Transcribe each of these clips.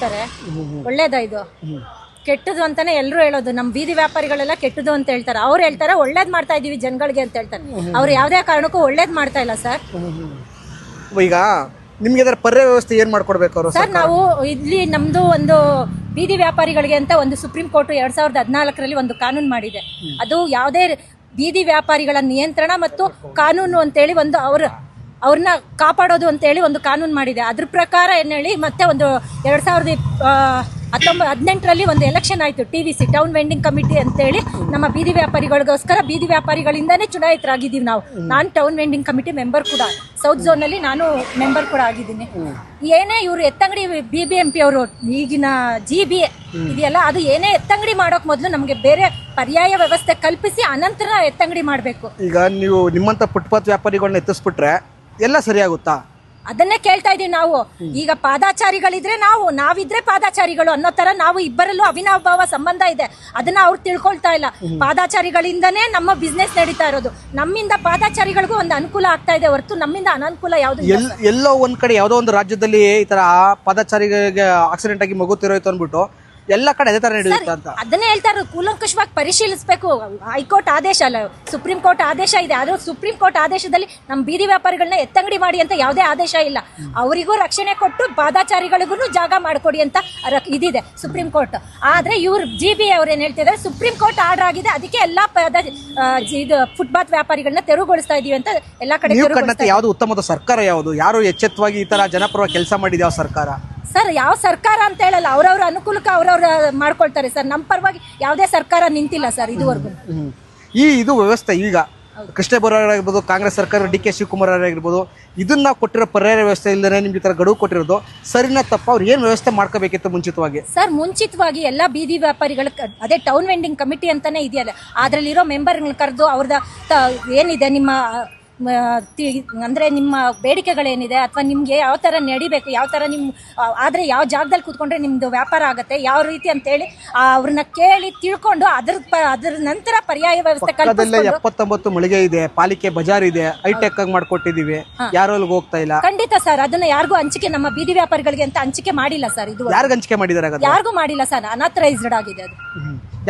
ಹೇಳ್ತಾರೆ. ಒಳ್ಳೇದ ಇದು? ಕೆಟ್ಟದು ಅಂತಾನೆ ಎಲ್ಲರೂ ಹೇಳೋದು. ನಮ್ಮ ಬೀದಿ ವ್ಯಾಪಾರಿಗಳೆಲ್ಲ ಕೆಟ್ಟದು ಅಂತ ಹೇಳ್ತಾರೆ. ಅವ್ರು ಹೇಳ್ತಾರೆ ಒಳ್ಳೇದ್ ಮಾಡ್ತಾ ಇದೀವಿ ಜನಗಳಿಗೆ ಅಂತ ಹೇಳ್ತಾರೆ. ಅವ್ರು ಯಾವುದೇ ಕಾರಣಕ್ಕೂ ಒಳ್ಳೇದ್ ಮಾಡ್ತಾ ಇಲ್ಲ ಸರ್. ಈಗ ನಿಮ್ಗೆ ಅದರ ಪರ್ಯಾಯ ವ್ಯವಸ್ಥೆ ಏನ್ ಮಾಡ್ಕೊಡ್ಬೇಕು ಅವರು? ಸರ್ ನಾವು ಇಲ್ಲಿ ನಮ್ದು ಒಂದು ಬೀದಿ ವ್ಯಾಪಾರಿಗಳಿಗೆ ಅಂತ ಒಂದು ಸುಪ್ರೀಂ ಕೋರ್ಟ್ 2014ರಲ್ಲಿ ಒಂದು ಕಾನೂನು ಮಾಡಿದೆ. ಅದು ಯಾವುದೇ ಬೀದಿ ವ್ಯಾಪಾರಿಗಳ ನಿಯಂತ್ರಣ ಮತ್ತು ಕಾನೂನು ಅಂತೇಳಿ ಒಂದು ಅವ್ರನ್ನ ಕಾಪಾಡೋದು ಅಂತೇಳಿ ಒಂದು ಕಾನೂನು ಮಾಡಿದೆ. ಅದ್ರ ಪ್ರಕಾರ ಏನು ಹೇಳಿ ಮತ್ತೆ ಒಂದು 2018ರಲ್ಲಿ ಒಂದು ಎಲೆಕ್ಷನ್ ಆಯಿತು. TVC ಟೌನ್ ವೆಂಡಿಂಗ್ ಕಮಿಟಿ ಅಂತೇಳಿ ನಮ್ಮ ಬೀದಿ ವ್ಯಾಪಾರಿಗಳಿಗೋಸ್ಕರ ಬೀದಿ ವ್ಯಾಪಾರಿಗಳಿಂದನೇ ಚುನಾಯಿತರಾಗಿದ್ದೀವಿ ನಾವು. ನಾನು ಟೌನ್ ವೆಂಡಿಂಗ್ ಕಮಿಟಿ ಮೆಂಬರ್ ಕೂಡ, ಸೌತ್ ಝೋನಲ್ಲಿ ನಾನು ಮೆಂಬರ್ ಕೂಡ ಆಗಿದ್ದೀನಿ. ಏನೇ ಇವರು ಎತ್ತಂಗಡಿ BBMP ಅವರು ಈಗಿನ GB ಇದೆಯಲ್ಲ, ಅದು ಏನೇ ಎತ್ತಂಗಡಿ ಮಾಡೋಕ್ ಮೊದಲು ನಮಗೆ ಬೇರೆ ಪರ್ಯಾಯ ವ್ಯವಸ್ಥೆ ಕಲ್ಪಿಸಿ ಅನಂತರ ಎತ್ತಂಗಡಿ ಮಾಡಬೇಕು. ಈಗ ನೀವು ನಿಮ್ಮಂತ ಫುಟ್ಪಾತ್ ವ್ಯಾಪಾರಿಗಳನ್ನ ಎತ್ತಿಸ್ಬಿಟ್ರೆ ಎಲ್ಲ ಸರಿಯಾಗುತ್ತಾ? ಅದನ್ನೇ ಕೇಳ್ತಾ ಇದೀವಿ ನಾವು. ಈಗ ಪಾದಾಚಾರಿಗಳಿದ್ರೆ ನಾವಿದ್ರೆ ಪಾದಾಚಾರಿಗಳು ಅನ್ನೋ ತರ ನಾವು ಇಬ್ಬರಲ್ಲೂ ಅವಿನಾಭಾವ ಸಂಬಂಧ ಇದೆ. ಅದನ್ನ ಅವ್ರು ತಿಳ್ಕೊಳ್ತಾ ಇಲ್ಲ. ಪಾದಾಚಾರಿಗಳಿಂದನೇ ನಮ್ಮ ಬಿಸ್ನೆಸ್ ನಡೀತಾ ಇರೋದು. ನಮ್ಮಿಂದ ಪಾದಾಚಾರಿಗಳಿಗೂ ಒಂದು ಅನುಕೂಲ ಆಗ್ತಾ ಇದೆ ಹೊರತು ನಮ್ಮಿಂದ ಅನಾನುಕೂಲ ಯಾವ್ದು. ಎಲ್ಲೋ ಒಂದ್ ಕಡೆ ಯಾವ್ದೋ ಒಂದು ರಾಜ್ಯದಲ್ಲಿ ಈ ತರ ಪಾದಾಚಾರಿಗೆ ಆಕ್ಸಿಡೆಂಟ್ ಆಗಿ ಮಗು ತಿರೋಯ್ತು ಅಂದ್ಬಿಟ್ಟು ಎಲ್ಲ ಕಡೆ ಅದೇ ತರ ನಡೆಯುತ್ತೆ ಅಂತ ಅದನ್ನೇ ಹೇಳ್ತಾ ಇರೋದು. ಕೂಲಂಕಷವಾಗಿ ಪರಿಶೀಲಿಸಬೇಕು. ಹೈಕೋರ್ಟ್ ಆದೇಶ ಅಲ್ಲ, ಸುಪ್ರೀಂ ಕೋರ್ಟ್ ಆದೇಶ ಇದೆ. ಆದ್ರೂ ಸುಪ್ರೀಂ ಕೋರ್ಟ್ ಆದೇಶದಲ್ಲಿ ನಮ್ಮ ಬೀದಿ ವ್ಯಾಪಾರಿಗಳನ್ನ ಎತ್ತಂಗಡಿ ಮಾಡಿ ಅಂತ ಯಾವುದೇ ಆದೇಶ ಇಲ್ಲ. ಅವರಿಗೂ ರಕ್ಷಣೆ ಕೊಟ್ಟು ಪಾದಾಚಾರಿಗಳಿಗೂ ಜಾಗ ಮಾಡಿಕೊಡಿ ಅಂತ ಇದಿದೆ ಸುಪ್ರೀಂ ಕೋರ್ಟ್. ಆದ್ರೆ ಇವ್ರು GB ಅವ್ರು ಏನ್ ಹೇಳ್ತಿದ್ದಾರೆ, ಸುಪ್ರೀಂ ಕೋರ್ಟ್ ಆರ್ಡರ್ ಆಗಿದೆ, ಅದಕ್ಕೆ ಎಲ್ಲಾ ಇದು ಫುಟ್ಪಾತ್ ವ್ಯಾಪಾರಿಗಳನ್ನ ತೆರವುಗೊಳಿಸ್ತಾ ಇದೀವಿ ಅಂತ ಎಲ್ಲಾ ಕಡೆ. ಯಾವ್ದು ಉತ್ತಮವಾದ ಸರ್ಕಾರ ಯಾವುದು? ಯಾರು ಎಚ್ಚೆತ್ತವಾಗಿ ಈ ತರ ಜನಪರ ಕೆಲಸ ಮಾಡಿದ ಯಾವ ಸರ್ಕಾರ? ಸರ್ ಯಾವ ಸರ್ಕಾರ ಅಂತ ಹೇಳಲ್ಲ, ಅವ್ರವ್ರ ಅನುಕೂಲಕ್ಕೆ ಅವ್ರವ್ರ ಮಾಡ್ಕೊಳ್ತಾರೆ ಸರ್. ನಮ್ಮ ಪರವಾಗಿ ಯಾವುದೇ ಸರ್ಕಾರ ನಿಂತಿಲ್ಲ ಸರ್ ಇದುವರೆಗೂ. ಇದು ವ್ಯವಸ್ಥೆ ಈಗ ಕೃಷ್ಣ ಬರೋರಾಗಿರ್ಬೋದು, ಕಾಂಗ್ರೆಸ್ ಸರ್ಕಾರ DK ಶಿವಕುಮಾರ್ ಆಗಿರ್ಬೋದು, ಇದನ್ನ ಕೊಟ್ಟಿರೋ ಪರ್ಯಾಯ ವ್ಯವಸ್ಥೆ ಇಲ್ಲದೇ ನಿಮ್ಗೆ ಈ ತರ ಗಡುವು ಕೊಟ್ಟಿರೋದು ಸರಿನಾ ತಪ್ಪ? ಅವ್ರು ಏನ್ ವ್ಯವಸ್ಥೆ ಮಾಡ್ಕೋಬೇಕಿತ್ತು ಮುಂಚಿತವಾಗಿ? ಸರ್ ಮುಂಚಿತವಾಗಿ ಎಲ್ಲ ಬೀದಿ ವ್ಯಾಪಾರಿಗಳ ಅದೇ ಟೌನ್ ವೆಂಡಿಂಗ್ ಕಮಿಟಿ ಅಂತಾನೆ ಇದೆಯಲ್ಲ, ಅದ್ರಲ್ಲಿರೋ ಮೆಂಬರ್ಗಳನ್ನ ಕರೆದು ಅವ್ರದ ಏನಿದೆ ನಿಮ್ಮ ಅಂದ್ರೆ ನಿಮ್ಮ ಬೇಡಿಕೆಗಳೇನಿದೆ ಅಥವಾ ನಿಮ್ಗೆ ಯಾವ ತರ ನಡಿಬೇಕು, ಯಾವ ತರ ಆದ್ರೆ ಯಾವ ಜಾಗದಲ್ಲಿ ಕೂತ್ಕೊಂಡ್ರೆ ನಿಮ್ದು ವ್ಯಾಪಾರ ಆಗತ್ತೆ, ಯಾವ ರೀತಿ ಅಂತೇಳಿ ಅವ್ರನ್ನ ಕೇಳಿ ತಿಳ್ಕೊಂಡು ಅದ್ರ ನಂತರ ಪರ್ಯಾಯ ವ್ಯವಸ್ಥೆ ಕಲ್ಪಿಸ್ಕೊಂಡು. 79 ಮಳಿಗೆ ಇದೆ, ಪಾಲಿಕೆ ಬಜಾರ್ ಇದೆ, ಹೈಟೆಕ್ ಆಗಿ ಮಾಡ್ಕೊಟ್ಟಿದೀವಿ, ಯಾರು ಅಲ್ಲಿಗೆ ಹೋಗ್ತಾ ಇಲ್ಲ. ಖಂಡಿತ ಸರ್, ಅದನ್ನ ಯಾರಿಗೂ ಹಂಚಿಕೆ ನಮ್ಮ ಬೀದಿ ವ್ಯಾಪಾರಿಗಳಿಗೆ ಅಂತ ಹಂಚಿಕೆ ಮಾಡಿಲ್ಲ ಸರ್. ಇದು ಯಾರಿಗೂ ಹಂಚಿಕೆ ಮಾಡಿದಾರೆ? ಯಾರಿಗೂ ಮಾಡಿಲ್ಲ ಸರ್, ಅನಾಥರೈಸ್ಡ್ ಆಗಿದೆ ಅದು.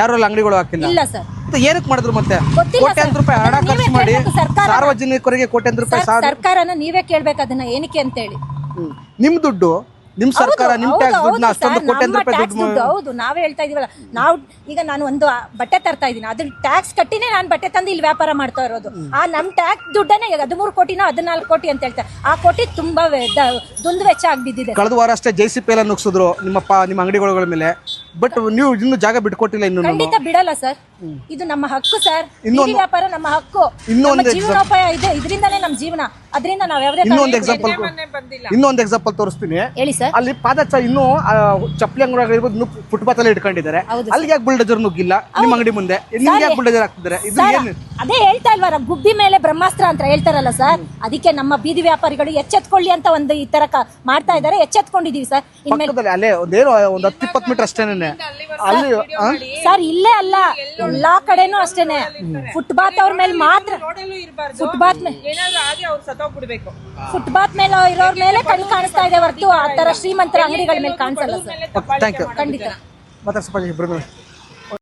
ಯಾರು ಅಂಗಡಿಗಳು ಹಾಕಿಲ್ಲ? ಇಲ್ಲ ಸರ್. ಏನಕ್ಕೆ ಮಾಡಿದ್ರು? ಮತ್ತೆ ಕೋಟ್ಯಾಂತರ ರೂಪಾಯಿ ಹಣ ಖರ್ಚು ಮಾಡಿ ಸಾರ್ವಜನಿಕರಿಗೆ ಕೋಟ್ಯಾಂತರ ರೂಪಾಯಿ ಸರ್ಕಾರನ ನೀವೇ ಕೇಳ್ಬೇಕು ಅದನ್ನ ಏನಕ್ಕೆ ಅಂತ ಹೇಳಿ. ನಿಮ್ ದುಡ್ಡು, ನಿಮ್ ಸರ್ಕಾರ, ನಿಮ್ ಟ್ಯಾಕ್ಸ್ ದುಡ್ಡನ್ನ ಅಷ್ಟೊಂದು ಕೋಟ್ಯಾಂತರ ರೂಪಾಯಿ ದುಡ್ಡು. ಹೌದು, ನಾವೇ ಹೇಳ್ತಾ ಇದೀವಲ್ಲ. ಈಗ ನಾನು ಒಂದು ಬಟ್ಟೆ ತರ್ತಾ ಇದೀನಿ, ಅದ್ರ ಟ್ಯಾಕ್ಸ್ ಕಟ್ಟಿನೇ ನಾನು ಬಟ್ಟೆ ತಂದು ಇಲ್ಲಿ ವ್ಯಾಪಾರ ಮಾಡ್ತಾ ಇರೋದು. ಆ ನಮ್ ಟ್ಯಾಕ್ಸ್ ದುಡ್ಡನ್ನೇ 13 ಕೋಟಿನೋ 14 ಕೋಟಿ ಅಂತ ಹೇಳ್ತಾರೆ. ಆ ಕೋಟಿ ತುಂಬಾ ದುಂದು ವೆಚ್ಚ ಆಗ್ಬಿದ್ದಿದೆ. ಕಳೆದ ವಾರ ಅಷ್ಟೇ JCP ಎಲ್ಲ ನುಗ್ಸಿದ್ರು ನಿಮ್ಮ ಅಂಗಡಿಗಳ ಮೇಲೆ. ಬಟ್ ನೀವು ಇನ್ನು ಜಾಗ ಬಿಟ್ಕೊಟ್ಟಿಲ್ಲ. ಇನ್ನು ಖಂಡಿತ ಬಿಡಲ್ಲ ಸರ್, ಇದು ನಮ್ಮ ಹಕ್ಕು ಸರ್. ಬೀದಿ ವ್ಯಾಪಾರ ನಮ್ಮ ಹಕ್ಕು, ನಮ್ಮ ಜೀವನೋಪಾಯ ಇದೆ, ಇದರಿಂದಾನೇ ನಮ್ಮ ಜೀವನ. ಅದರಿಂದ ನಾವು ಯಾವುದೇ ಇನ್ನೊಂದು ಎಕ್ಸಾಂಪಲ್ ತೋರಿಸ್ತೀನಿ ಹೇಳಿ ಸರ್. ಅಲ್ಲಿ ಪಾದಚಾರಿ ಇನ್ನೂ ಚಪ್ಪಲಿ ಅಂಗಡಿ ಫುಟ್ಪಾತ್ ಅಲ್ಲಿ ಇಟ್ಕೊಂಡಿದ್ದಾರೆ. ಅಲ್ಲಿ ಯಾಕೆ ಬುಲ್ಡೋಜರ್ ನುಗ್ಗಿಲ್ಲ ನಿಮ್ಮ ಅಂಗಡಿ ಮುಂದೆ? ನಿಮ್ಗೆ ಯಾಕೆ ಬುಲ್ಡೋಜರ್ ಹಾಕ್ತಿದ್ದಾರೆ? ಅದೇ ಹೇಳ್ತಾ ಇಲ್ವಾ, ಗುಬ್ಬಿ ಮೇಲೆ ಬ್ರಹ್ಮಾಸ್ತ್ರ ಅಂತ ಹೇಳ್ತಾರಲ್ಲ ಸರ್. ಅದಕ್ಕೆ ನಮ್ಮ ಬೀದಿ ವ್ಯಾಪಾರಿಗಳು ಎಚ್ಚೆತ್ಕೊಳ್ಳಿ ಅಂತ ಒಂದು ಈ ತರ ಮಾಡ್ತಾ ಇದ್ದಾರೆ. ಎಚ್ಚೆತ್ಕೊಂಡಿದೀವಿ ಸರ್. ಅಲ್ಲೇ ಒಂದು 10-20 ಮೀಟರ್ ಅಷ್ಟೇನೆ ಅಲ್ಲಿ ಸರ್. ಇಲ್ಲೇ ಅಲ್ಲ, ಎಲ್ಲಾ ಕಡೆನೂ ಅಷ್ಟೇನೆ. ಫುಟ್ಪಾತ್ ಅವ್ರ ಮೇಲೆ ಮಾತ್ರ, ಫುಟ್ಪಾತ್ ಮೇಲೆ ಇರೋರ್ ಮೇಲೆ ಕಣ್ಣು ಕಾಣಿಸ್ತಾ ಇದೆ ಹೊರತು ಆ ತರ ಶ್ರೀಮಂತರ ಅಂಗಡಿಗಳ ಮೇಲೆ ಕಾಣಿಸಲ್ಲ ಸರ್. Thank you. ಖಂಡಿತ. ಮಾತಾಡ್ಸಪ್ಪ.